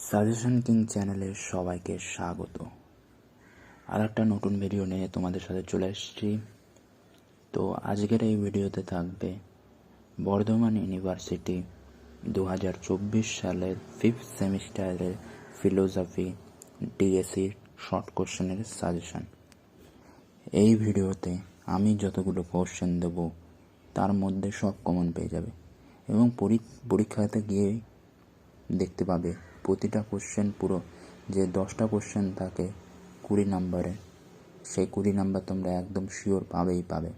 Suggestion king চ্যানেলে সবাইকে স্বাগত। আর একটা নতুন ভিডিও নিয়ে তোমাদের সাথে চলে এসেছি। তো আজকের এই ভিডিওতে থাকবে বর্ধমান ইউনিভার্সিটি 2024 সালের 5th সেমিস্টারের ফিলোসফি ডিএসসি শর্ট কোশ্চেনের সাজেশন। এই ভিডিওতে আমি যতগুলো কোশ্চেন দেব তার মধ্যে সব কমন পেয়ে যাবে এবং পরীক্ষাতে গিয়ে দেখতে পাবে প্রতিটা কোশ্চেন পুরো যে 10টা কোশ্চেন থাকে 20 নম্বরে, সেই 20 নম্বর তোমরা একদম শিওর পাবে।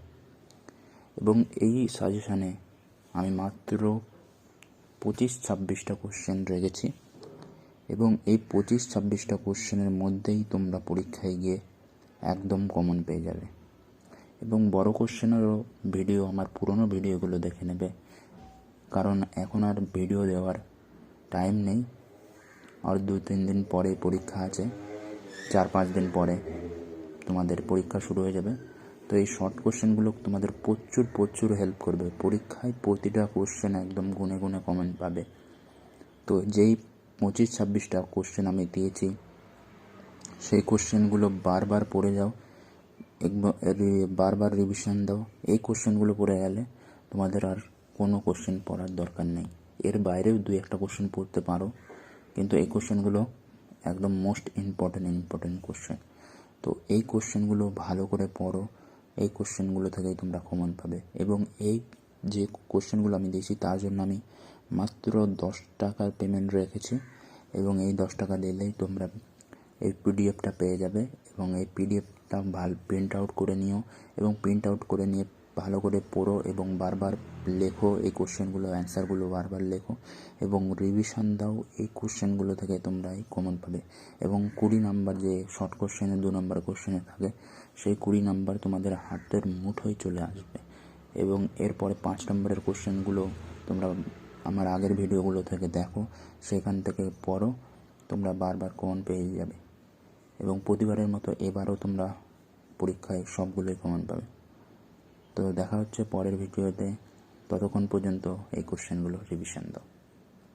এবং এই সাজেশানে আমি মাত্র 25-26টা কোশ্চেন রেখেছি এবং এই 25-26টা কোশ্চেনের মধ্যেই তোমরা পরীক্ষায় গিয়ে একদম কমন পেয়ে যাবে। এবং বড় কোশ্চেনেরও ভিডিও আমার পুরনো ভিডিওগুলো দেখে নেবে, কারণ এখন আর ভিডিও দেওয়ার টাইম নেই। আর 2-3 দিন পরে পরীক্ষা আছে, 4-5 দিন পরে তোমাদের পরীক্ষা শুরু হয়ে যাবে। তো এই শর্ট কোশ্চেনগুলো তোমাদের প্রচুর হেল্প করবে পরীক্ষায়। প্রতিটা কোশ্চেন একদম গুনে গুনে কমেন্ট পাবে। তো যেই 25-26টা কোশ্চেন আমি দিয়েছি সেই কোশ্চেনগুলো বারবার পড়ে যাও, বারবার রিভিশন দাও। এই কোশ্চেনগুলো পড়ে গেলে তোমাদের আর কোনো কোশ্চেন পড়ার দরকার নেই। এর বাইরেও 2-1টা কোশ্চেন পড়তে পারো, কিন্তু এই কোশ্চেনগুলো একদম মোস্ট ইম্পর্টেন্ট কোশ্চেন। তো এই কোশ্চেনগুলো ভালো করে পড়ো, এই কোশ্চেনগুলো থেকেই তোমরা কমন পাবে। এবং এই যে কোশ্চেনগুলো আমি দিয়েছি তার জন্য আমি মাত্র 10 টাকার পেমেন্ট রেখেছি এবং এই 10 টাকা দিলেই তোমরা এই পিডিএফটা পেয়ে যাবে। এবং এই পিডিএফটা প্রিন্ট আউট করে নিও এবং প্রিন্ট আউট করে নিয়ে ভালো করে পড়ো এবং বারবার লেখো এই কোশ্চেনগুলো, অ্যান্সারগুলো বারবার লেখো এবং রিভিশন দাও। এই কোশ্চেনগুলো থেকে তোমরা এই কমন পাবে। এবং 20 নাম্বার যে শর্ট কোশ্চেনে 2 নম্বর কোশ্চেনে থাকে, সেই 20 নাম্বার তোমাদের হাতের মুঠোয় চলে আসবে। এবং এরপরে 5 নম্বরের কোশ্চেনগুলো তোমরা আমার আগের ভিডিওগুলো থেকে দেখো, সেখান থেকে পড়ো, তোমরা বারবার কমন পেয়ে যাবে। এবং প্রতিবারের মতো এবারও তোমরা পরীক্ষায় সবগুলোই কমন পাবে। তো দেখা হচ্ছে পরের ভিডিওতে, ততক্ষণ পর্যন্ত এই কোশ্চেনগুলো রিভিশন দাও।